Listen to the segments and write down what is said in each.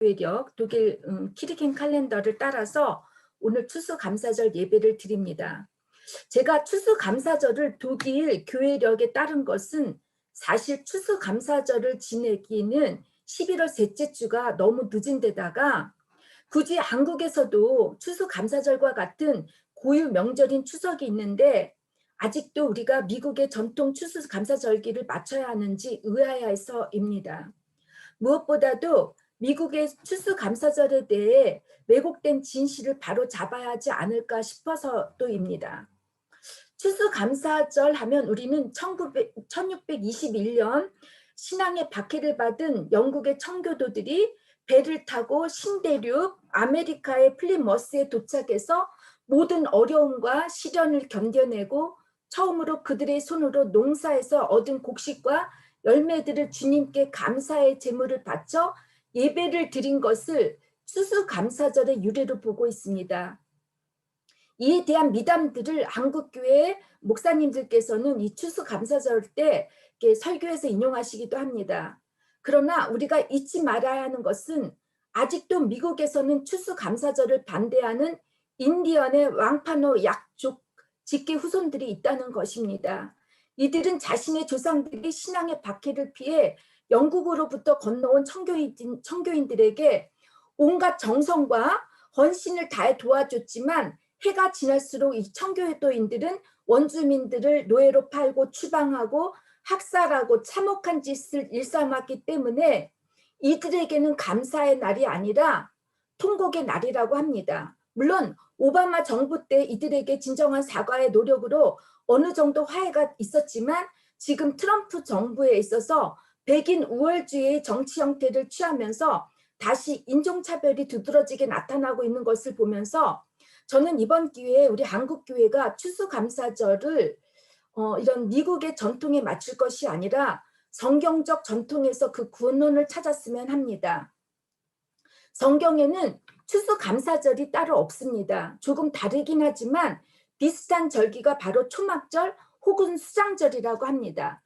교회력 독일 키리켄 칼렌더를 따라서 오늘 추수감사절 예배를 드립니다. 제가 추수감사절을 독일 교회력에 따른 것은 사실 추수감사절을 지내기는 11월 셋째 주가 너무 늦은 데다가 굳이 한국에서도 추수감사절과 같은 고유 명절인 추석이 있는데 아직도 우리가 미국의 전통 추수감사절기를 맞춰야 하는지 의아해서입니다. 무엇보다도 미국의 추수감사절에 대해 왜곡된 진실을 바로 잡아야 하지 않을까 싶어서도입니다. 추수감사절 하면 우리는 1621년 신앙의 박해를 받은 영국의 청교도들이 배를 타고 신대륙 아메리카의 플리머스에 도착해서 모든 어려움과 시련을 견뎌내고 처음으로 그들의 손으로 농사에서 얻은 곡식과 열매들을 주님께 감사의 제물을 바쳐 예배를 드린 것을 추수감사절의 유래로 보고 있습니다. 이에 대한 미담들을 한국교회 목사님들께서는 이 추수감사절 때 설교에서 인용하시기도 합니다. 그러나 우리가 잊지 말아야 하는 것은 아직도 미국에서는 추수감사절을 반대하는 인디언의 왕파노 약족 직계 후손들이 있다는 것입니다. 이들은 자신의 조상들이 신앙의 박해를 피해 영국으로부터 건너온 청교인들에게 온갖 정성과 헌신을 다해 도와줬지만 해가 지날수록 이 청교도인들은 원주민들을 노예로 팔고 추방하고 학살하고 참혹한 짓을 일삼았기 때문에 이들에게는 감사의 날이 아니라 통곡의 날이라고 합니다. 물론 오바마 정부 때 이들에게 진정한 사과의 노력으로 어느 정도 화해가 있었지만 지금 트럼프 정부에 있어서 백인 우월주의의 정치 형태를 취하면서 다시 인종차별이 두드러지게 나타나고 있는 것을 보면서 저는 이번 기회에 우리 한국교회가 추수감사절을 이런 미국의 전통에 맞출 것이 아니라 성경적 전통에서 그 근원을 찾았으면 합니다. 성경에는 추수감사절이 따로 없습니다. 조금 다르긴 하지만 비슷한 절기가 바로 초막절 혹은 수장절이라고 합니다.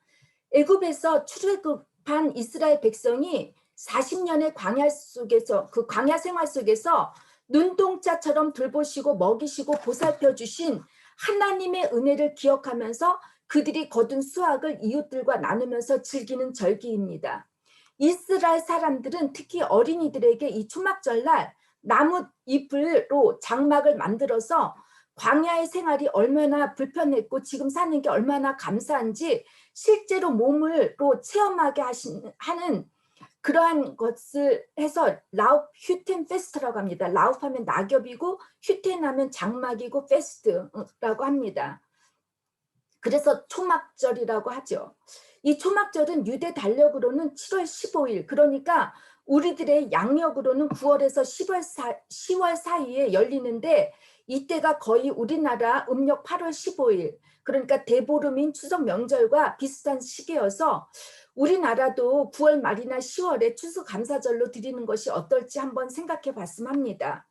애굽에서 출애굽한 이스라엘 백성이 40년의 광야 속에서 그 광야 생활 속에서 눈동자처럼 돌보시고 먹이시고 보살펴 주신 하나님의 은혜를 기억하면서 그들이 거둔 수확을 이웃들과 나누면서 즐기는 절기입니다. 이스라엘 사람들은 특히 어린이들에게 이 초막절날 나무 잎으로 장막을 만들어서 광야의 생활이 얼마나 불편했고 지금 사는 게 얼마나 감사한지 실제로 몸으로 체험하게 하는 그러한 것을 해서 라우프 휴텐 페스트라고 합니다. 라우프 하면 낙엽이고 휴텐 하면 장막이고 페스트라고 합니다. 그래서 초막절이라고 하죠. 이 초막절은 유대 달력으로는 7월 15일 그러니까 우리들의 양력으로는 9월에서 10월 사이에 열리는데 이때가 거의 우리나라 음력 8월 15일 그러니까 대보름인 추석 명절과 비슷한 시기여서 우리나라도 9월 말이나 10월에 추수감사절로 드리는 것이 어떨지 한번 생각해 봤으면 합니다.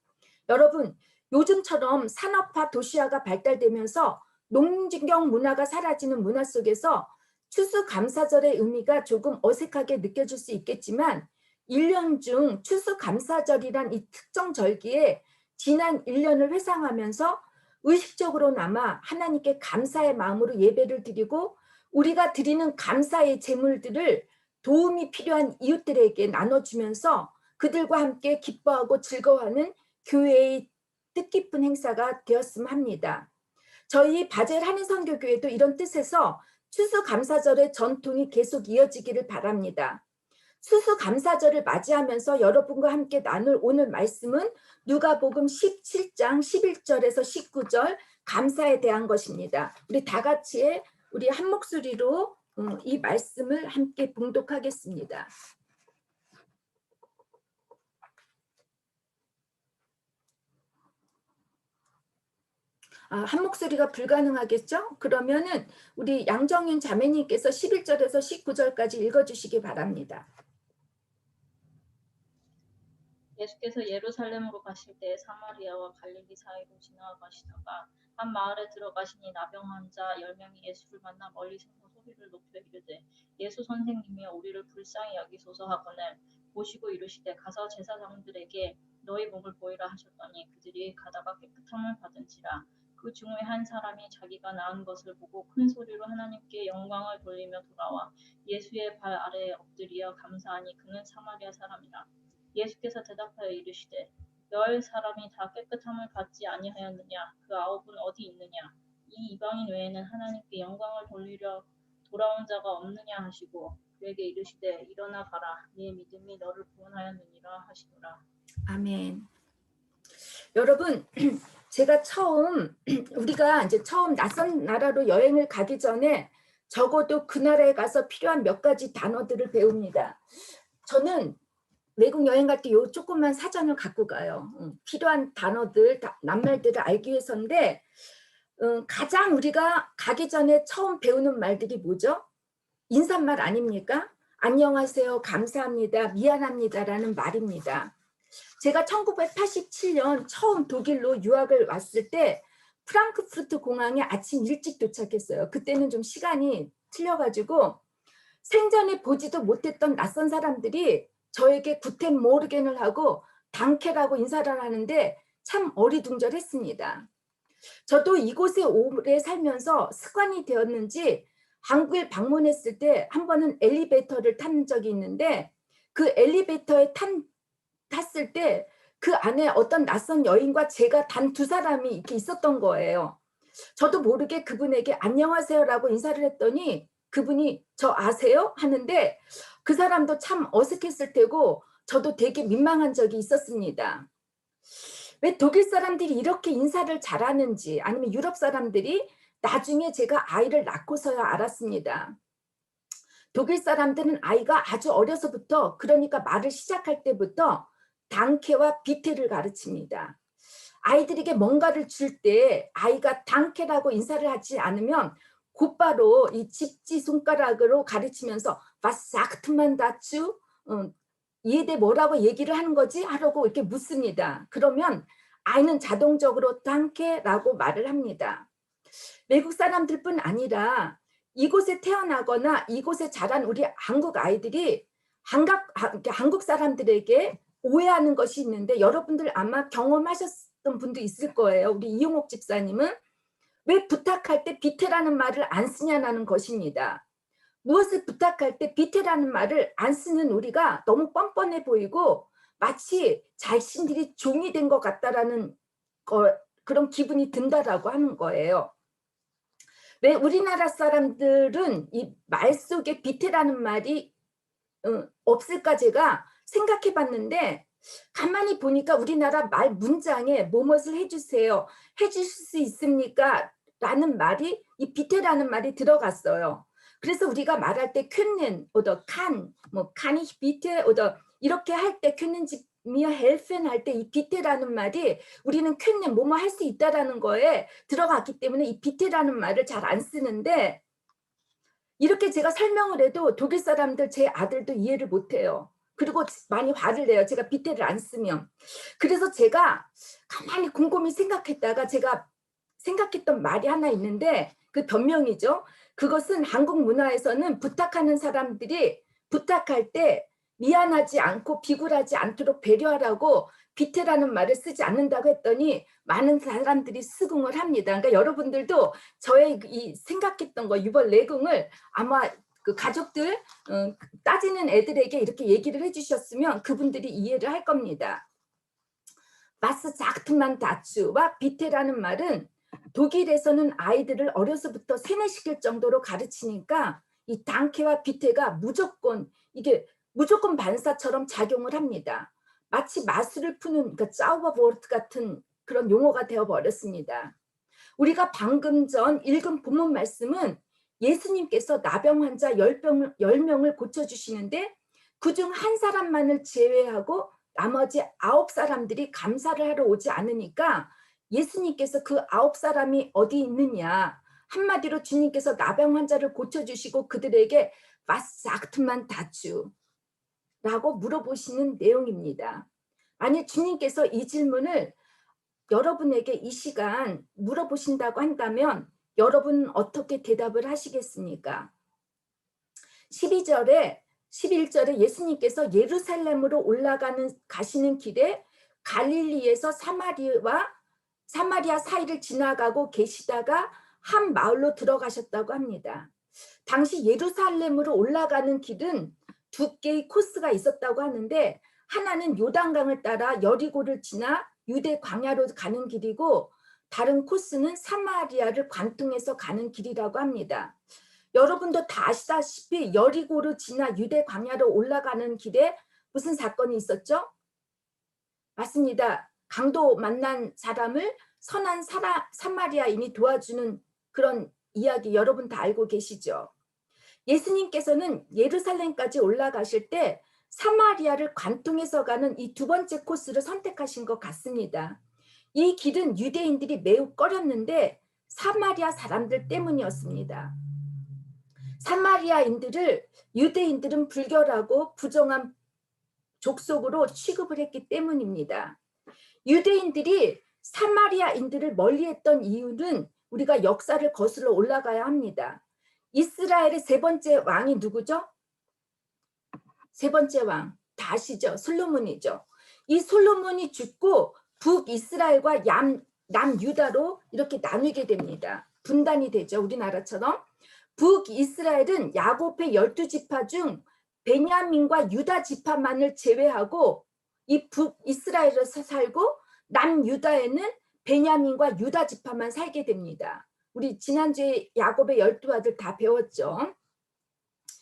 여러분 요즘처럼 산업화 도시화가 발달되면서 농경 문화가 사라지는 문화 속에서 추수감사절의 의미가 조금 어색하게 느껴질 수 있겠지만 1년 중 추수감사절이란 이 특정 절기에 지난 1년을 회상하면서 의식적으로나마 하나님께 감사의 마음으로 예배를 드리고 우리가 드리는 감사의 제물들을 도움이 필요한 이웃들에게 나눠주면서 그들과 함께 기뻐하고 즐거워하는 교회의 뜻깊은 행사가 되었으면 합니다. 저희 바젤 한인선교교회도 이런 뜻에서 추수감사절의 전통이 계속 이어지기를 바랍니다. 추수감사절을 맞이하면서 여러분과 함께 나눌 오늘 말씀은 누가복음 17장 11절에서 19절 감사에 대한 것입니다. 우리 다 같이 우리 한 목소리로 이 말씀을 함께 봉독하겠습니다. 한 목소리가 불가능하겠죠? 그러면은 우리 양정윤 자매님께서 11절에서 19절까지 읽어주시기 바랍니다. 예수께서 예루살렘으로 가실 때 사마리아와 갈릴리 사이로 지나가시다가 한 마을에 들어가시니 나병 환자 10명이 예수를 만나 멀리 서서 소리를 높여 이르되 예수 선생님이여 우리를 불쌍히 여기소서 하거늘 보시고 이르시되 가서 제사장들에게 너희 몸을 보이라 하셨더니 그들이 가다가 깨끗함을 받은지라. 그 중에 한 사람이 자기가 낳은 것을 보고 큰 소리로 하나님께 영광을 돌리며 돌아와 예수의 발 아래에 엎드리어 감사하니 그는 사마리아 사람이라. 예수께서 대답하여 이르시되 열 사람이 다 깨끗함을 받지 아니하였느냐? 그 아홉은 어디 있느냐? 이 이방인 외에는 하나님께 영광을 돌리려 돌아온 자가 없느냐 하시고 그에게 이르시되 일어나 가라. 네 믿음이 너를 구원하였느니라 하시더라. 아멘. 여러분, 제가 우리가 이제 처음 낯선 나라로 여행을 가기 전에 적어도 그 나라에 가서 필요한 몇 가지 단어들을 배웁니다. 저는 외국 여행 갈 때 요 조그만 사전을 갖고 가요. 필요한 단어들, 낱말들을 알기 위해서인데, 가장 우리가 가기 전에 처음 배우는 말들이 뭐죠? 인사말 아닙니까? 안녕하세요, 감사합니다, 미안합니다라는 말입니다. 제가 1987년 처음 독일로 유학을 왔을 때 프랑크푸르트 공항에 아침 일찍 도착했어요. 그때는 좀 시간이 틀려가지고 생전에 보지도 못했던 낯선 사람들이 저에게 구텐 모르겐을 하고 당케라고 인사를 하는데 참 어리둥절했습니다. 저도 이곳에 오래 살면서 습관이 되었는지 한국에 방문했을 때 한 번은 엘리베이터를 탄 적이 있는데 그 엘리베이터에 탔을 때 그 안에 어떤 낯선 여인과 제가 단 두 사람이 이렇게 있었던 거예요. 저도 모르게 그분에게 안녕하세요라고 인사를 했더니 그분이 저 아세요? 하는데 그 사람도 참 어색했을 테고 저도 되게 민망한 적이 있었습니다. 왜 독일 사람들이 이렇게 인사를 잘하는지 아니면 유럽 사람들이 나중에 제가 아이를 낳고서야 알았습니다. 독일 사람들은 아이가 아주 어려서부터 그러니까 말을 시작할 때부터 당케와 비테를 가르칩니다. 아이들에게 뭔가를 줄 때 아이가 당케라고 인사를 하지 않으면 곧바로 이 집지 손가락으로 가르치면서 Was sagt man dazu? 얘네 뭐라고 얘기를 하는 거지? 하라고 이렇게 묻습니다. 그러면 아이는 자동적으로 당케라고 말을 합니다. 외국 사람들뿐 아니라 이곳에 태어나거나 이곳에 자란 우리 한국 아이들이 한국 사람들에게 오해하는 것이 있는데 여러분들 아마 경험하셨던 분도 있을 거예요. 우리 이용옥 집사님은 왜 부탁할 때 비테라는 말을 안 쓰냐는 것입니다. 무엇을 부탁할 때 비테라는 말을 안 쓰는 우리가 너무 뻔뻔해 보이고 마치 자신들이 종이 된 것 같다라는 그런 기분이 든다라고 하는 거예요. 왜 우리나라 사람들은 이 말 속에 비테라는 말이 없을까 제가 생각해 봤는데 가만히 보니까 우리나라 말 문장에 뭐뭇을 해주세요, 해주실 수 있습니까? 라는 말이 이 비테라는 말이 들어갔어요. 그래서 우리가 말할 때 können oder kann, 뭐 kann ich bitte oder 이렇게 할 때 können Sie mir helfen 할 때 이 비테라는 말이 우리는 können 뭐뭐 할 수 있다라는 거에 들어갔기 때문에 이 비테라는 말을 잘 안 쓰는데 이렇게 제가 설명을 해도 독일 사람들 제 아들도 이해를 못해요. 그리고 많이 화를 내요. 제가 비테를 안 쓰면. 그래서 제가 가만히 곰곰이 생각했다가 제가 생각했던 말이 하나 있는데 그 변명이죠. 그것은 한국 문화에서는 부탁하는 사람들이 부탁할 때 미안하지 않고 비굴하지 않도록 배려하라고 비테라는 말을 쓰지 않는다고 했더니 많은 사람들이 수긍을 합니다. 그러니까 여러분들도 저의 이 생각했던 거 유벌 내공을 아마 그 가족들 따지는 애들에게 이렇게 얘기를 해주셨으면 그분들이 이해를 할 겁니다. 마스 작트만 다츠와 비테라는 말은 독일에서는 아이들을 어려서부터 세뇌시킬 정도로 가르치니까 이 당케와 비테가 무조건 이게 무조건 반사처럼 작용을 합니다. 마치 마술을 푸는 그러니까 짜우버보르트 같은 그런 용어가 되어버렸습니다. 우리가 방금 전 읽은 본문 말씀은 예수님께서 나병 환자 10명을 고쳐주시는데 그중 한 사람만을 제외하고 나머지 9사람들이 감사를 하러 오지 않으니까 예수님께서 그 9사람이 어디 있느냐, 한마디로 주님께서 나병 환자를 고쳐주시고 그들에게 Was sagt man dazu? 라고 물어보시는 내용입니다. 만약 주님께서 이 질문을 여러분에게 이 시간 물어보신다고 한다면 여러분은 어떻게 대답을 하시겠습니까? 12절에 11절에 예수님께서 예루살렘으로 가시는 길에 갈릴리에서 사마리아 사이를 지나가고 계시다가 한 마을로 들어가셨다고 합니다. 당시 예루살렘으로 올라가는 길은 두 개의 코스가 있었다고 하는데, 하나는 요단강을 따라 여리고를 지나 유대 광야로 가는 길이고, 다른 코스는 사마리아를 관통해서 가는 길이라고 합니다. 여러분도 다 아시다시피 여리고를 지나 유대 광야로 올라가는 길에 무슨 사건이 있었죠? 맞습니다. 강도 만난 사람을 선한 사마리아인이 도와주는 그런 이야기 여러분 다 알고 계시죠? 예수님께서는 예루살렘까지 올라가실 때 사마리아를 관통해서 가는 이 두 번째 코스를 선택하신 것 같습니다. 이 길은 유대인들이 매우 꺼렸는데 사마리아 사람들 때문이었습니다. 사마리아인들을 유대인들은 불결하고 부정한 족속으로 취급을 했기 때문입니다. 유대인들이 사마리아인들을 멀리했던 이유는 우리가 역사를 거슬러 올라가야 합니다. 이스라엘의 세 번째 왕이 누구죠? 세 번째 왕 다 아시죠? 솔로몬이죠. 이 솔로몬이 죽고 북이스라엘과 남유다로 이렇게 나뉘게 됩니다. 분단이 되죠. 우리나라처럼. 북이스라엘은 야곱의 12지파 중 베냐민과 유다 지파만을 제외하고 이 북이스라엘에서 살고, 남유다에는 베냐민과 유다 지파만 살게 됩니다. 우리 지난주에 야곱의 12아들 다 배웠죠.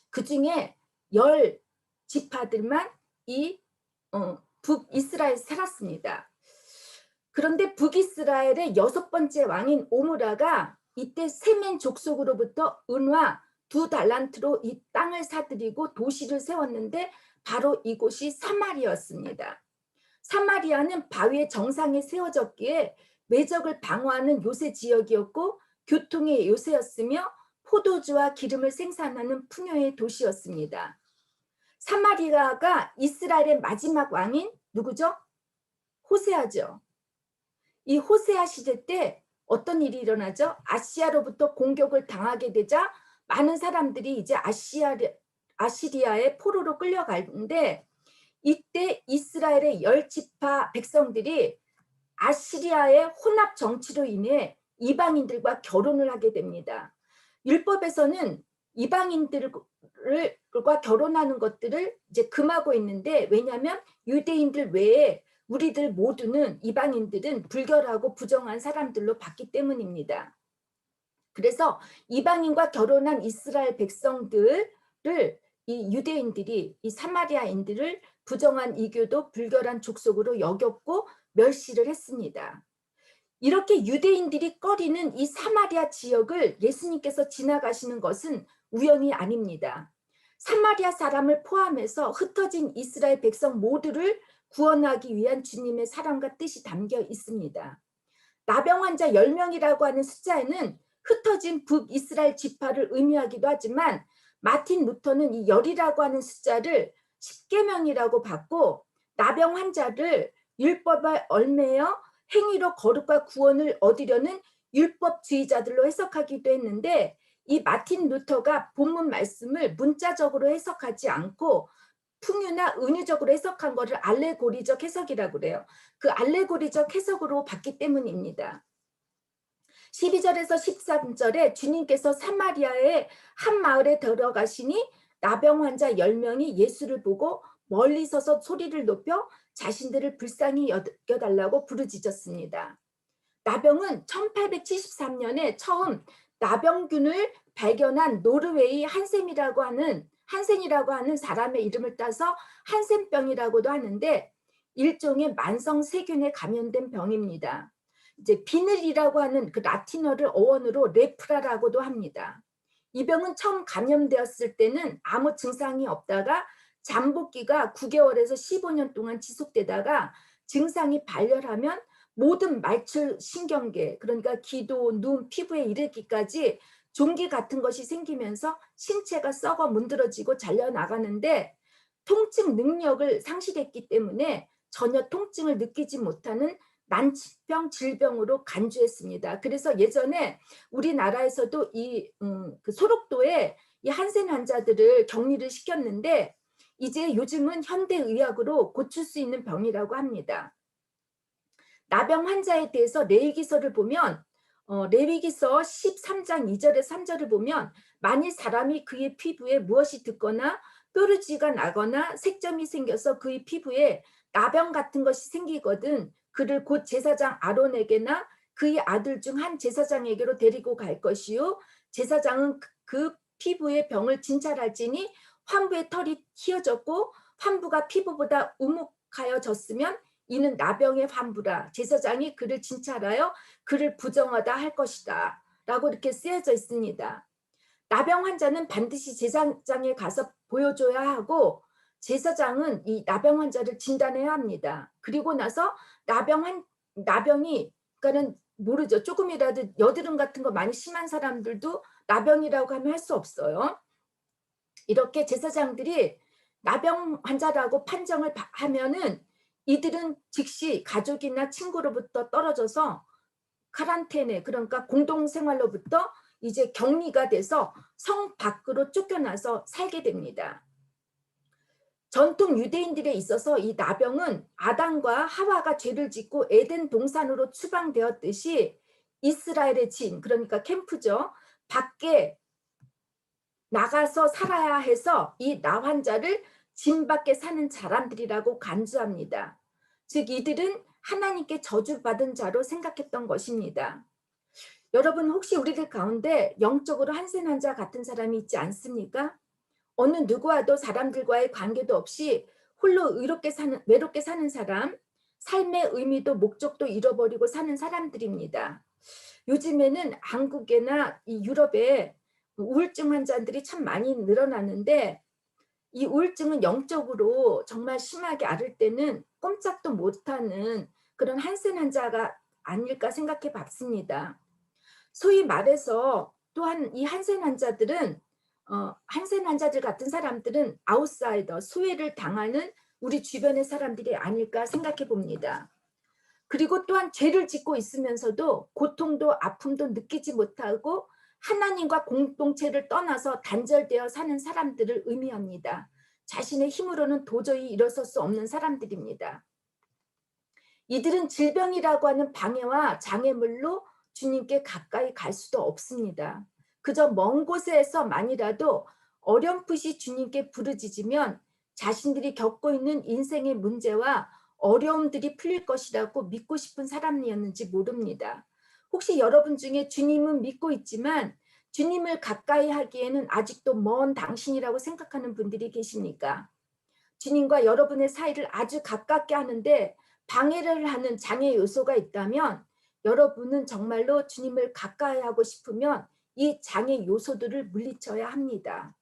그 중에 10지파들만 이 북이스라엘에 살았습니다. 그런데 북이스라엘의 6번째 왕인 오므라가 이때 세멘 족속으로부터 은화 2달란트로 이 땅을 사들이고 도시를 세웠는데 바로 이곳이 사마리아였습니다. 사마리아는 바위의 정상에 세워졌기에 외적을 방어하는 요새 지역이었고 교통의 요새였으며 포도주와 기름을 생산하는 풍요의 도시였습니다. 사마리아가 이스라엘의 마지막 왕인 누구죠? 호세아죠. 이 호세아 시대 때 어떤 일이 일어나죠? 아시아로부터 공격을 당하게 되자 많은 사람들이 이제 아시리아의 포로로 끌려가는데, 이때 이스라엘의 10지파 백성들이 아시리아의 혼합 정치로 인해 이방인들과 결혼을 하게 됩니다. 율법에서는 이방인들과 결혼하는 것들을 이제 금하고 있는데, 왜냐하면 유대인들 외에 우리들 모두는, 이방인들은 불결하고 부정한 사람들로 봤기 때문입니다. 그래서 이방인과 결혼한 이스라엘 백성들을 이 유대인들이, 이 사마리아인들을 부정한 이교도 불결한 족속으로 여겼고 멸시를 했습니다. 이렇게 유대인들이 꺼리는 이 사마리아 지역을 예수님께서 지나가시는 것은 우연이 아닙니다. 사마리아 사람을 포함해서 흩어진 이스라엘 백성 모두를 구원하기 위한 주님의 사랑과 뜻이 담겨 있습니다. 나병 환자 10명이라고 하는 숫자에는 흩어진 북이스라엘 지파를 의미하기도 하지만, 마틴 루터는 이 열이라고 하는 숫자를 10계명이라고 봤고, 나병 환자를 율법에 얽매여 행위로 거룩과 구원을 얻으려는 율법주의자들로 해석하기도 했는데, 이 마틴 루터가 본문 말씀을 문자적으로 해석하지 않고 풍유나 은유적으로 해석한 것을 알레고리적 해석이라고 그래요. 그 알레고리적 해석으로 봤기 때문입니다. 12절에서 13절에 주님께서 사마리아의 한 마을에 들어가시니 나병 환자 10명이 예수를 보고 멀리 서서 소리를 높여 자신들을 불쌍히 여겨달라고 부르짖었습니다. 나병은 1873년에 처음 나병균을 발견한 노르웨이 한센이라고 하는 사람의 이름을 따서 한센병이라고도 하는데, 일종의 만성 세균에 감염된 병입니다. 이제 비늘이라고 하는 그 라틴어를 어원으로 레프라라고도 합니다. 이 병은 처음 감염되었을 때는 아무 증상이 없다가 잠복기가 9개월에서 15년 동안 지속되다가 증상이 발열하면 모든 말출 신경계, 그러니까 기도, 눈, 피부에 이르기까지 종기 같은 것이 생기면서 신체가 썩어 문드러지고 잘려나가는데, 통증 능력을 상실했기 때문에 전혀 통증을 느끼지 못하는 난치병 질병으로 간주했습니다. 그래서 예전에 우리나라에서도 그 소록도에 이 한센 환자들을 격리를 시켰는데, 이제 요즘은 현대의학으로 고칠 수 있는 병이라고 합니다. 나병 환자에 대해서 레위기서를 보면 레위기서 13장 2절에 3절을 보면 만일 사람이 그의 피부에 무엇이 듣거나 뾰루지가 나거나 색점이 생겨서 그의 피부에 나병 같은 것이 생기거든 그를 곧 제사장 아론에게나 그의 아들 중 한 제사장에게로 데리고 갈 것이요 제사장은 그 피부의 병을 진찰할지니 환부의 털이 휘어졌고 환부가 피부보다 우묵하여졌으면 이는 나병의 환부라 제사장이 그를 진찰하여 그를 부정하다 할 것이다 라고 이렇게 쓰여져 있습니다. 나병 환자는 반드시 제사장에 가서 보여줘야 하고 제사장은 이 나병 환자를 진단해야 합니다. 그리고 나서 나병이 그러니까는 모르죠. 조금이라도 여드름 같은 거 많이 심한 사람들도 나병이라고 하면 할 수 없어요. 이렇게 제사장들이 나병 환자라고 판정을 하면은 이들은 즉시 가족이나 친구로부터 떨어져서 카란테네 그러니까 공동생활로부터 이제 격리가 돼서 성 밖으로 쫓겨나서 살게 됩니다. 전통 유대인들에 있어서 이 나병은 아담과 하와가 죄를 짓고 에덴 동산으로 추방되었듯이 이스라엘의 진 그러니까 캠프죠. 밖에 나가서 살아야 해서 이 나환자를 진 밖에 사는 사람들이라고 간주합니다. 즉 이들은 하나님께 저주받은 자로 생각했던 것입니다. 여러분 혹시 우리들 가운데 영적으로 한센한 자 같은 사람이 있지 않습니까? 어느 누구와도 사람들과의 관계도 없이 홀로 외롭게 사는 사람, 삶의 의미도 목적도 잃어버리고 사는 사람들입니다. 요즘에는 한국이나 이 유럽에 우울증 환자들이 참 많이 늘어나는데 이 우울증은 영적으로 정말 심하게 앓을 때는 꼼짝도 못하는 그런 한센 환자가 아닐까 생각해 봤습니다. 소위 말해서 또한 이 한센 환자들은 한센 환자들 같은 사람들은 아웃사이더, 소외를 당하는 우리 주변의 사람들이 아닐까 생각해 봅니다. 그리고 또한 죄를 짓고 있으면서도 고통도 아픔도 느끼지 못하고 하나님과 공동체를 떠나서 단절되어 사는 사람들을 의미합니다. 자신의 힘으로는 도저히 일어설 수 없는 사람들입니다. 이들은 질병이라고 하는 방해와 장애물로 주님께 가까이 갈 수도 없습니다. 그저 먼 곳에서만이라도 어렴풋이 주님께 부르짖으면 자신들이 겪고 있는 인생의 문제와 어려움들이 풀릴 것이라고 믿고 싶은 사람이었는지 모릅니다. 혹시 여러분 중에 주님은 믿고 있지만 주님을 가까이 하기에는 아직도 먼 당신이라고 생각하는 분들이 계십니까? 주님과 여러분의 사이를 아주 가깝게 하는데 방해를 하는 장애 요소가 있다면 여러분은 정말로 주님을 가까이 하고 싶으면 이 장애 요소들을 물리쳐야 합니다.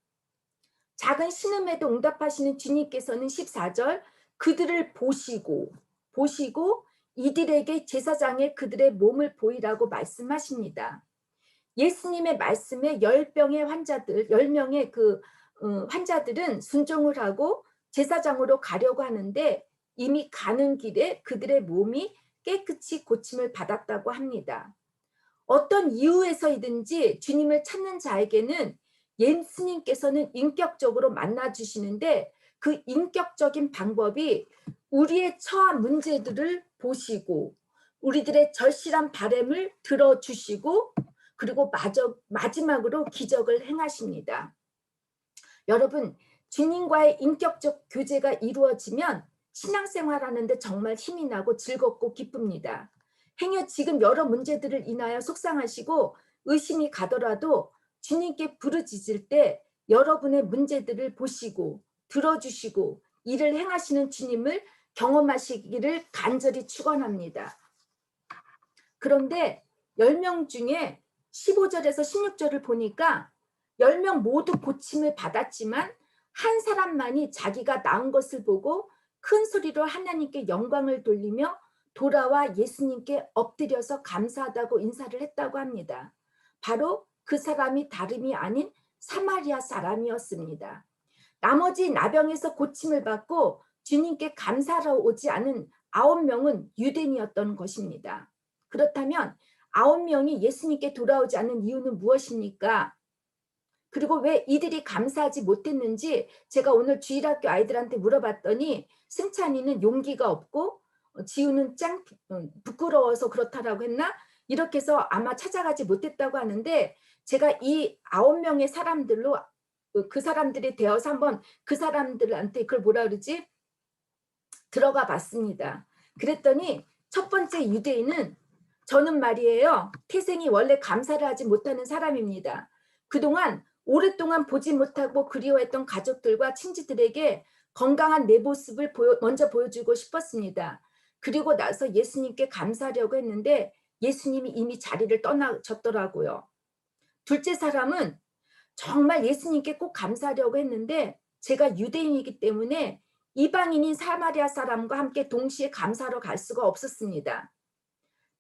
작은 신음에도 응답하시는 주님께서는 14절 그들을 보시고 이들에게 제사장의 그들의 몸을 보이라고 말씀하십니다. 예수님의 말씀에 10명의 환자들은 순종을 하고 제사장으로 가려고 하는데 이미 가는 길에 그들의 몸이 깨끗이 고침을 받았다고 합니다. 어떤 이유에서이든지 주님을 찾는 자에게는 예수님께서는 인격적으로 만나주시는데 그 인격적인 방법이 우리의 처한 문제들을 보시고 우리들의 절실한 바람을 들어주시고 그리고 마지막으로 기적을 행하십니다. 여러분 주님과의 인격적 교제가 이루어지면 신앙생활하는데 정말 힘이 나고 즐겁고 기쁩니다. 행여 지금 여러 문제들을 인하여 속상하시고 의심이 가더라도 주님께 부르짖을 때 여러분의 문제들을 보시고 들어주시고 일을 행하시는 주님을 경험하시기를 간절히 축원합니다. 그런데 10명 중에 15절에서 16절을 보니까 10명 모두 고침을 받았지만 한 사람만이 자기가 나은 것을 보고 큰 소리로 하나님께 영광을 돌리며 돌아와 예수님께 엎드려서 감사하다고 인사를 했다고 합니다. 바로 그 사람이 다름이 아닌 사마리아 사람이었습니다. 나머지 나병에서 고침을 받고 주님께 감사하러 오지 않은 9명은 유대인이었던 것입니다. 그렇다면 9명이 예수님께 돌아오지 않는 이유는 무엇입니까? 그리고 왜 이들이 감사하지 못했는지 제가 오늘 주일학교 아이들한테 물어봤더니 승찬이는 용기가 없고 지우는 부끄러워서 그렇다라고 했나? 이렇게 해서 아마 찾아가지 못했다고 하는데 제가 이 9명의 사람들로 그 사람들이 되어서 한번 그 사람들한테 그걸 뭐라 그러지? 들어가 봤습니다. 그랬더니 첫 번째 유대인은 저는 말이에요. 태생이 원래 감사를 하지 못하는 사람입니다. 그동안 오랫동안 보지 못하고 그리워했던 가족들과 친지들에게 건강한 내 모습을 먼저 보여주고 싶었습니다. 그리고 나서 예수님께 감사하려고 했는데 예수님이 이미 자리를 떠나셨더라고요. 둘째 사람은 정말 예수님께 꼭 감사하려고 했는데 제가 유대인이기 때문에 이방인인 사마리아 사람과 함께 동시에 감사하러 갈 수가 없었습니다.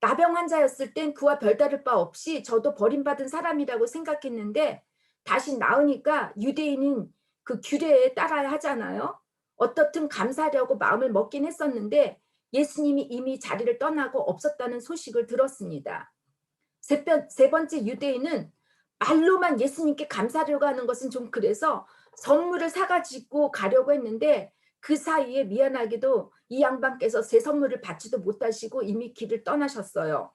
나병 환자였을 땐 그와 별다를 바 없이 저도 버림받은 사람이라고 생각했는데 다시 나으니까 유대인인 그 규례에 따라야 하잖아요. 어떻든 감사하려고 마음을 먹긴 했었는데 예수님이 이미 자리를 떠나고 없었다는 소식을 들었습니다. 세 번째 유대인은 말로만 예수님께 감사하려고 하는 것은 좀 그래서 선물을 사가지고 가려고 했는데 그 사이에 미안하게도 이 양반께서 새 선물을 받지도 못하시고 이미 길을 떠나셨어요.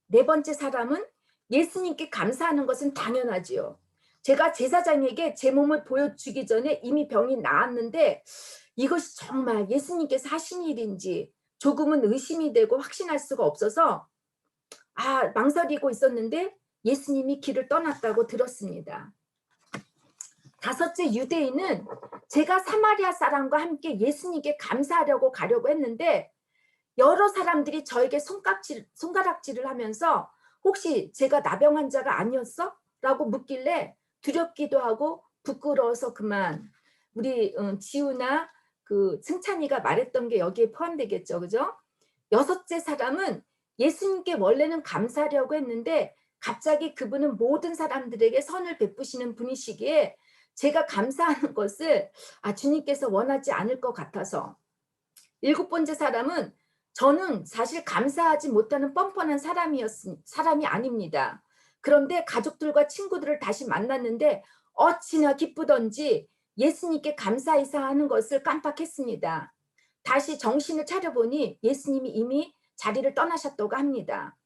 네 번째 사람은 예수님께 감사하는 것은 당연하지요. 제가 제사장에게 제 몸을 보여주기 전에 이미 병이 나았는데 이것이 정말 예수님께서 하신 일인지 조금은 의심이 되고 확신할 수가 없어서 망설이고 있었는데 예수님이 길을 떠났다고 들었습니다. 다섯째 유대인은 제가 사마리아 사람과 함께 예수님께 감사하려고 가려고 했는데 여러 사람들이 저에게 손가락질을 하면서 혹시 제가 나병 환자가 아니었어? 라고 묻길래 두렵기도 하고 부끄러워서 그만. 우리 지우나 그 승찬이가 말했던 게 여기에 포함되겠죠. 그죠? 여섯째 사람은 예수님께 원래는 감사하려고 했는데 갑자기 그분은 모든 사람들에게 선을 베푸시는 분이시기에 제가 감사하는 것을 주님께서 원하지 않을 것 같아서. 일곱 번째 사람은 저는 사실 감사하지 못하는 뻔뻔한 사람이 아닙니다. 그런데 가족들과 친구들을 다시 만났는데 어찌나 기쁘던지 예수님께 감사하는 것을 깜빡했습니다. 다시 정신을 차려보니 예수님이 이미 자리를 떠나셨다고 합니다.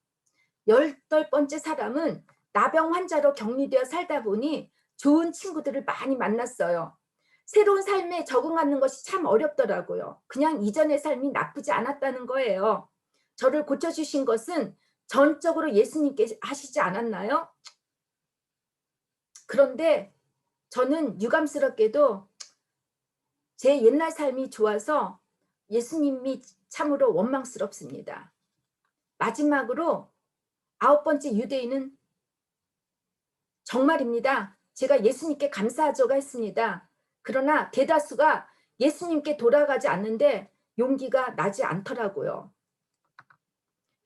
18번째 사람은 나병 환자로 격리되어 살다 보니 좋은 친구들을 많이 만났어요. 새로운 삶에 적응하는 것이 참 어렵더라고요. 그냥 이전의 삶이 나쁘지 않았다는 거예요. 저를 고쳐주신 것은 전적으로 예수님께 하시지 않았나요? 그런데 저는 유감스럽게도 제 옛날 삶이 좋아서 예수님이 참으로 원망스럽습니다. 마지막으로 9번째 유대인은 정말입니다. 제가 예수님께 감사하자고 했습니다. 그러나 대다수가 예수님께 돌아가지 않는데 용기가 나지 않더라고요.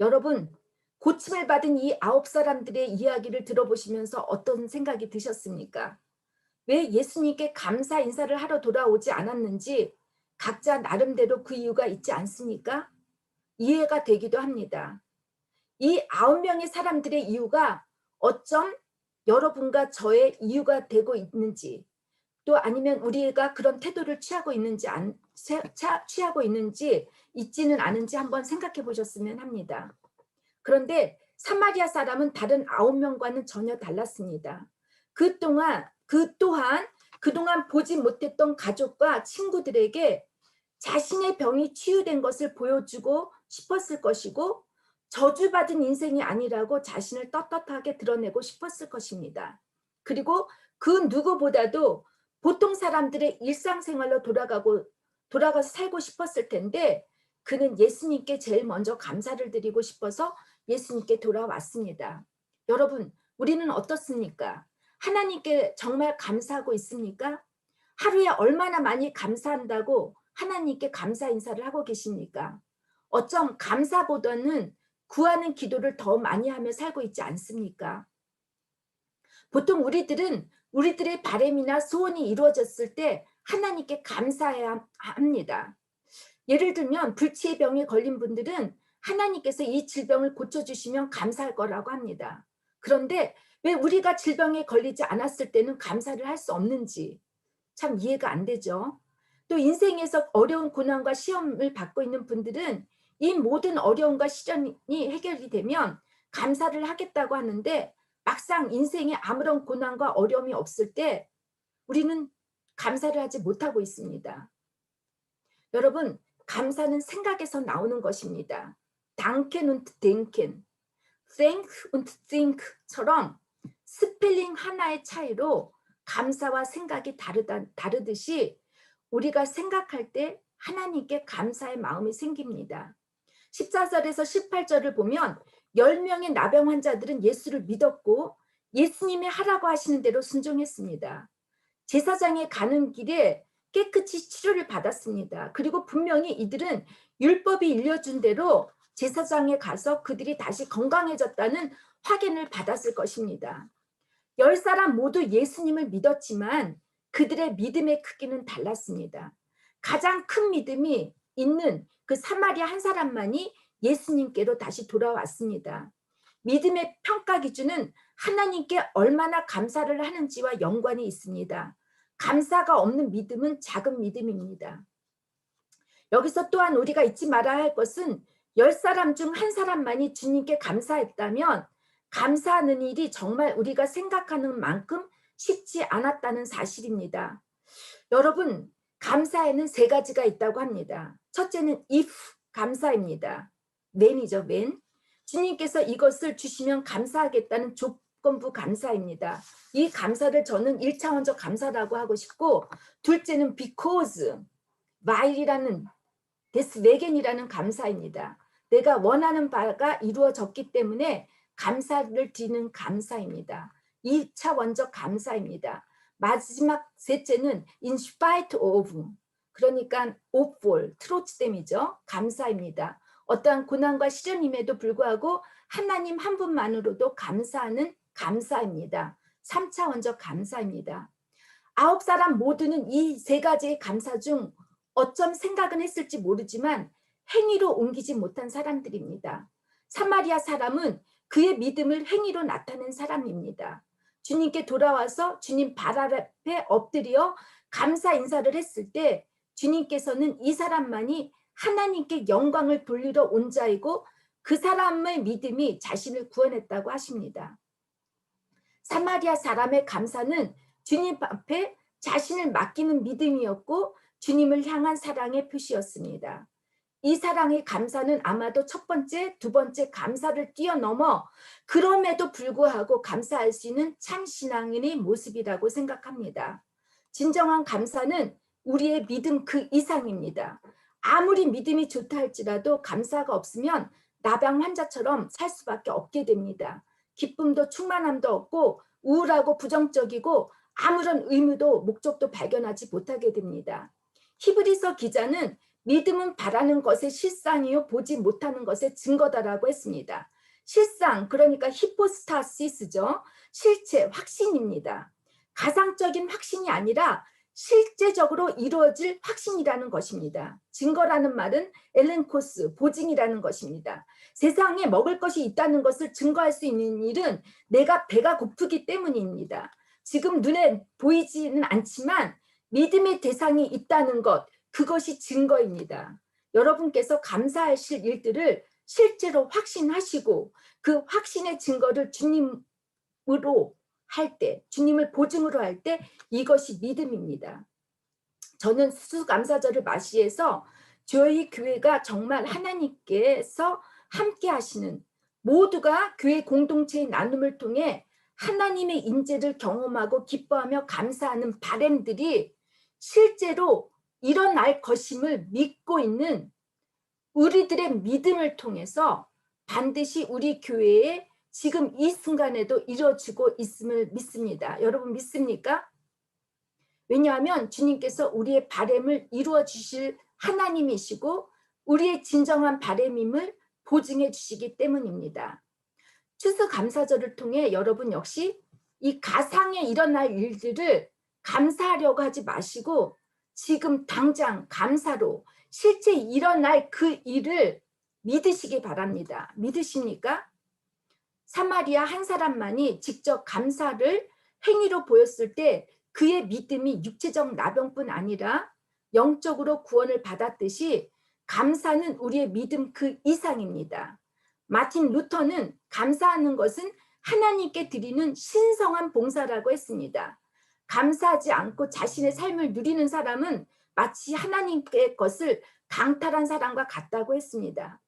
여러분, 고침을 받은 이 9사람들의 이야기를 들어보시면서 어떤 생각이 드셨습니까? 왜 예수님께 감사 인사를 하러 돌아오지 않았는지 각자 나름대로 그 이유가 있지 않습니까? 이해가 되기도 합니다. 이 9명의 사람들의 이유가 어쩜 여러분과 저의 이유가 되고 있는지 또 아니면 우리가 그런 태도를 취하고 있는지 있지는 않은지 한번 생각해 보셨으면 합니다. 그런데 사마리아 사람은 다른 9명과는 전혀 달랐습니다. 그 또한 그동안 보지 못했던 가족과 친구들에게 자신의 병이 치유된 것을 보여주고 싶었을 것이고 저주받은 인생이 아니라고 자신을 떳떳하게 드러내고 싶었을 것입니다. 그리고 그 누구보다도 보통 사람들의 일상생활로 돌아가서 살고 싶었을 텐데 그는 예수님께 제일 먼저 감사를 드리고 싶어서 예수님께 돌아왔습니다. 여러분, 우리는 어떻습니까? 하나님께 정말 감사하고 있습니까? 하루에 얼마나 많이 감사한다고 하나님께 감사 인사를 하고 계십니까? 어쩜 감사보다는 구하는 기도를 더 많이 하며 살고 있지 않습니까? 보통 우리들은 우리들의 바람이나 소원이 이루어졌을 때 하나님께 감사해야 합니다. 예를 들면 불치의 병에 걸린 분들은 하나님께서 이 질병을 고쳐주시면 감사할 거라고 합니다. 그런데 왜 우리가 질병에 걸리지 않았을 때는 감사를 할 수 없는지 참 이해가 안 되죠. 또 인생에서 어려운 고난과 시험을 받고 있는 분들은 이 모든 어려움과 시련이 해결이 되면 감사를 하겠다고 하는데 막상 인생에 아무런 고난과 어려움이 없을 때 우리는 감사를 하지 못하고 있습니다. 여러분, 감사는 생각에서 나오는 것입니다. Danken und denken, thank und think처럼 스펠링 하나의 차이로 감사와 생각이 다르듯이 우리가 생각할 때 하나님께 감사의 마음이 생깁니다. 14절에서 18절을 보면 10명의 나병 환자들은 예수를 믿었고 예수님이 하라고 하시는 대로 순종했습니다. 제사장에 가는 길에 깨끗이 치료를 받았습니다. 그리고 분명히 이들은 율법이 일러준 대로 제사장에 가서 그들이 다시 건강해졌다는 확인을 받았을 것입니다. 10사람 모두 예수님을 믿었지만 그들의 믿음의 크기는 달랐습니다. 가장 큰 믿음이 있는 그 사마리아 한 사람만이 예수님께로 다시 돌아왔습니다. 믿음의 평가 기준은 하나님께 얼마나 감사를 하는지와 연관이 있습니다. 감사가 없는 믿음은 작은 믿음입니다. 여기서 또한 우리가 잊지 말아야 할 것은 10사람 중 한 사람만이 주님께 감사했다면 감사하는 일이 정말 우리가 생각하는 만큼 쉽지 않았다는 사실입니다. 여러분, 감사에는 3가지가 있다고 합니다. 첫째는 if, 감사입니다. when이죠, when. 주님께서 이것을 주시면 감사하겠다는 조건부 감사입니다. 이 감사를 저는 1차원적 감사라고 하고 싶고, 둘째는 because, while이라는 deswegen이라는 감사입니다. 내가 원하는 바가 이루어졌기 때문에 감사를 드리는 감사입니다. 2차원적 감사입니다. 마지막 셋째는 in spite of, 그러니까 of all, 트로츠댐이죠. 감사입니다. 어떠한 고난과 시련임에도 불구하고 하나님 한 분만으로도 감사하는 감사입니다. 3차원적 감사입니다. 9사람 모두는 이 3가지의 감사 중 어쩜 생각은 했을지 모르지만 행위로 옮기지 못한 사람들입니다. 사마리아 사람은 그의 믿음을 행위로 나타낸 사람입니다. 주님께 돌아와서 주님 발 앞에 엎드려 감사 인사를 했을 때 주님께서는 이 사람만이 하나님께 영광을 돌리러 온 자이고 그 사람의 믿음이 자신을 구원했다고 하십니다. 사마리아 사람의 감사는 주님 앞에 자신을 맡기는 믿음이었고 주님을 향한 사랑의 표시였습니다. 이 사랑의 감사는 아마도 첫 번째, 두 번째 감사를 뛰어넘어 그럼에도 불구하고 감사할 수 있는 참 신앙인의 모습이라고 생각합니다. 진정한 감사는 우리의 믿음 그 이상입니다. 아무리 믿음이 좋다 할지라도 감사가 없으면 나병 환자처럼 살 수밖에 없게 됩니다. 기쁨도 충만함도 없고 우울하고 부정적이고 아무런 의무도 목적도 발견하지 못하게 됩니다. 히브리서 기자는 믿음은 바라는 것의 실상이요 보지 못하는 것의 증거다라고 했습니다. 실상, 그러니까 히포스타시스죠. 실체, 확신입니다. 가상적인 확신이 아니라 실제적으로 이루어질 확신이라는 것입니다. 증거라는 말은 엘렌코스, 보증이라는 것입니다. 세상에 먹을 것이 있다는 것을 증거할 수 있는 일은 내가 배가 고프기 때문입니다. 지금 눈에 보이지는 않지만 믿음의 대상이 있다는 것, 그것이 증거입니다. 여러분께서 감사하실 일들을 실제로 확신하시고 그 확신의 증거를 주님으로 할 때, 주님을 보증으로 할 때 이것이 믿음입니다. 저는 수감사절을 맞이해서 저희 교회가 정말 하나님께서 함께 하시는 모두가 교회 공동체의 나눔을 통해 하나님의 인재를 경험하고 기뻐하며 감사하는 바램들이 실제로 일어날 것임을 믿고 있는 우리들의 믿음을 통해서 반드시 우리 교회에 지금 이 순간에도 이루어지고 있음을 믿습니다. 여러분 믿습니까? 왜냐하면 주님께서 우리의 바램을 이루어 주실 하나님이시고 우리의 진정한 바램임을 보증해 주시기 때문입니다. 추수감사절을 통해 여러분 역시 이 가상에 일어날 일들을 감사하려고 하지 마시고 지금 당장 감사로 실제 일어날 그 일을 믿으시기 바랍니다. 믿으십니까? 사마리아 한 사람만이 직접 감사를 행위로 보였을 때 그의 믿음이 육체적 나병뿐 아니라 영적으로 구원을 받았듯이 감사는 우리의 믿음 그 이상입니다. 마틴 루터는 감사하는 것은 하나님께 드리는 신성한 봉사라고 했습니다. 감사하지 않고 자신의 삶을 누리는 사람은 마치 하나님의 것을 강탈한 사람과 같다고 했습니다.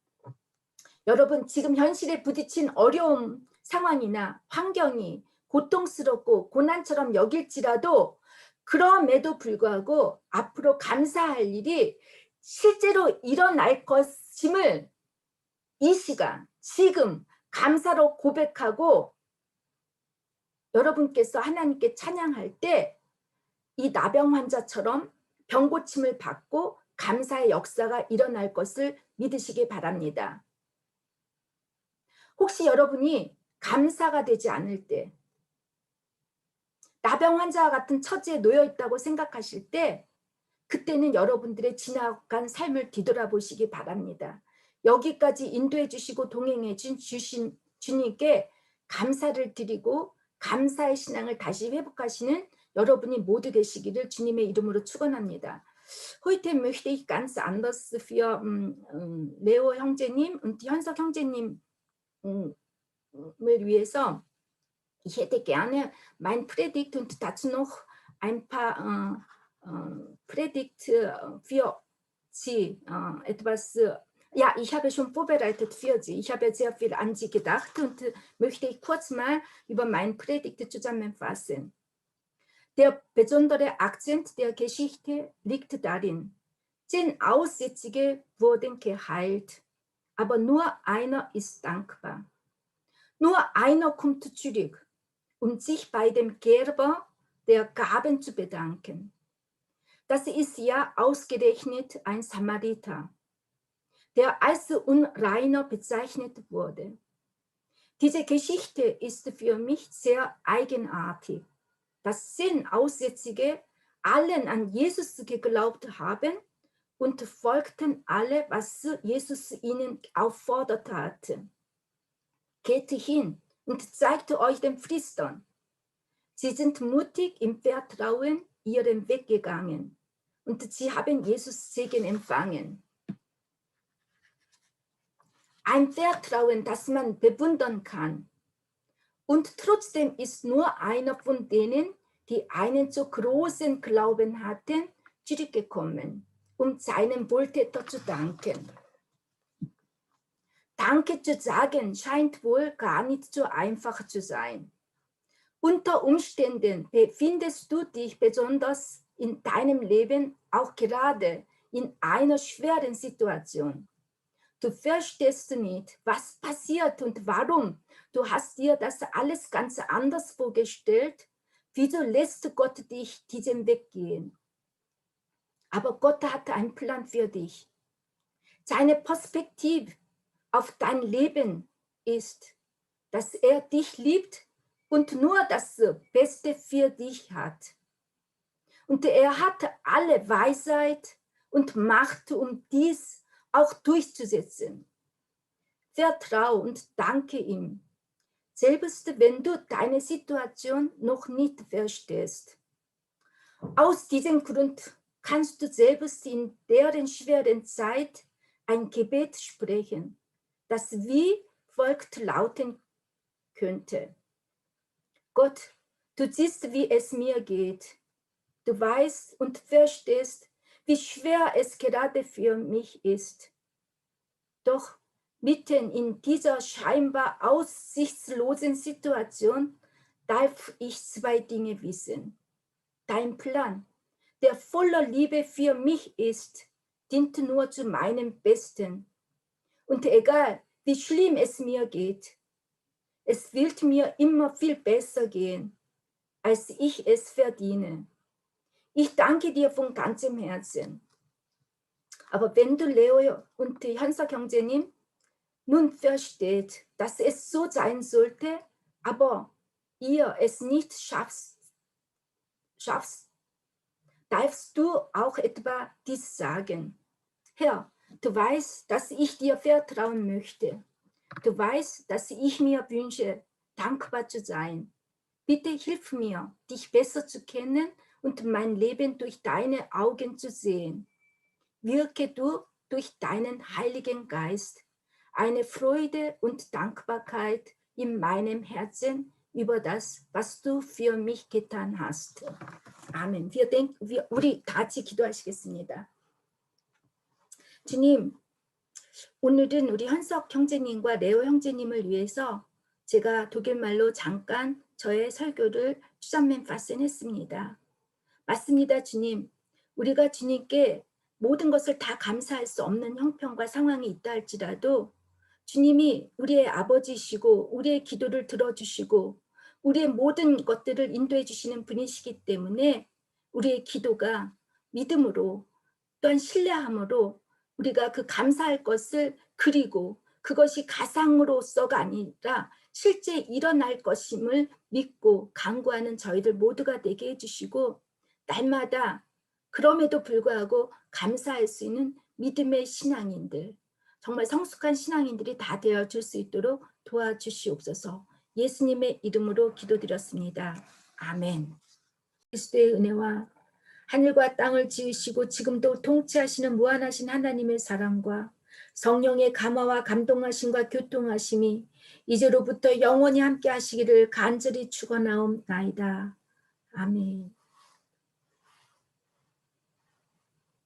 여러분, 지금 현실에 부딪힌 어려움 상황이나 환경이 고통스럽고 고난처럼 여길지라도 그럼에도 불구하고 앞으로 감사할 일이 실제로 일어날 것임을 이 시간, 지금 감사로 고백하고 여러분께서 하나님께 찬양할 때 이 나병 환자처럼 병 고침을 받고 감사의 역사가 일어날 것을 믿으시기 바랍니다. 혹시 여러분이 감사가 되지 않을 때, 나병 환자와 같은 처지에 놓여 있다고 생각하실 때 그때는 여러분들의 지나간 삶을 뒤돌아보시기 바랍니다. 여기까지 인도해 주시고 동행해 주신 주님께 감사를 드리고 감사의 신앙을 다시 회복하시는 여러분이 모두 되시기를 주님의 이름으로 축원합니다. Heute möchte ich ganz anders für Leo 형제님 und 현석 형제님을 위해서 ich hätte gerne mein Predigt und dazu noch ein paar Predigt für Sie, etwas, ja, ich habe schon vorbereitet für Sie. Ich habe sehr viel an Sie gedacht und möchte ich kurz mal über mein Predigt zusammenfassen. Der besondere Akzent der Geschichte liegt darin, 10 Aussätzige wurden geheilt, aber nur einer ist dankbar. Nur einer kommt zurück, um sich bei dem Geber der Gaben zu bedanken. Das ist ja ausgerechnet ein Samariter, der als unreiner bezeichnet wurde. Diese Geschichte ist für mich sehr eigenartig, dass 10 Aussätzige allen an Jesus geglaubt haben und folgten alle, was Jesus ihnen auffordert hatte. Geht hin und zeigt euch den Priestern. Sie sind mutig im Vertrauen ihren Weg gegangen und sie haben Jesus Segen empfangen. Ein Vertrauen, das man bewundern kann. Und trotzdem ist nur einer von denen, die einen so großen Glauben hatten, zurückgekommen, um seinem Wohltäter zu danken. Danke zu sagen scheint wohl gar nicht so einfach zu sein. Unter Umständen befindest du dich besonders in deinem Leben auch gerade in einer schweren Situation. Du verstehst nicht, was passiert und warum. Du hast dir das alles ganz anders vorgestellt. Wieso lässt Gott dich diesen Weg gehen? Aber Gott hat einen Plan für dich. Seine Perspektive auf dein Leben ist, dass er dich liebt und nur das Beste für dich hat. Und er hat alle Weisheit und Macht, um dies auch durchzusetzen. Vertrau und danke ihm, selbst wenn du deine Situation noch nicht verstehst. Aus diesem Grund kannst du selbst in deren schweren Zeit ein Gebet sprechen, das wie folgt lauten könnte. Gott, du siehst, wie es mir geht. Du weißt und verstehst, wie schwer es gerade für mich ist. Doch mitten in dieser scheinbar aussichtslosen Situation darf ich 2 Dinge wissen. Dein Plan, der voller Liebe für mich ist, dient nur zu meinem Besten. Und egal, wie schlimm es mir geht, es wird mir immer viel besser gehen, als ich es verdiene. Ich danke dir von ganzem Herzen. Aber wenn du Leo und die Hansa 형제님 nun versteht, dass es so sein sollte, aber ihr es nicht schaffst, darfst du auch etwa dies sagen. Herr, du weißt, dass ich dir vertrauen möchte. Du weißt, dass ich mir wünsche, dankbar zu sein. Bitte hilf mir, dich besser zu kennen und mein Leben durch deine Augen zu sehen. Wirke du durch deinen Heiligen Geist eine Freude und Dankbarkeit in meinem Herzen über das, was du für mich getan hast. 아멘. 우리 다 같이 기도하시겠습니다. 주님, 오늘은 우리 현석 형제님과 레오 형제님을 위해서 제가 독일말로 잠깐 저의 설교를 zusammenfassen 맞습니다, 주님. 우리가 주님께 모든 것을 다 감사할 수 없는 형편과 상황이 있다 할지라도 주님이 우리의 아버지시고 우리의 기도를 들어주시고 우리의 모든 것들을 인도해 주시는 분이시기 때문에 우리의 기도가 믿음으로 또한 신뢰함으로 우리가 그 감사할 것을 그리고 그것이 가상으로서가 아니라 실제 일어날 것임을 믿고 간구하는 저희들 모두가 되게 해주시고 날마다 그럼에도 불구하고 감사할 수 있는 믿음의 신앙인들, 정말 성숙한 신앙인들이 다 되어줄 수 있도록 도와주시옵소서. 예수님의 이름으로 기도드렸습니다. 아멘. 그리스도의 은혜와 하늘과 땅을 지으시고 지금도 통치하시는 무한하신 하나님의 사랑과 성령의 감화와 감동하심과 교통하심이 이제로부터 영원히 함께 하시기를 간절히 축원하옵나이다. 아멘.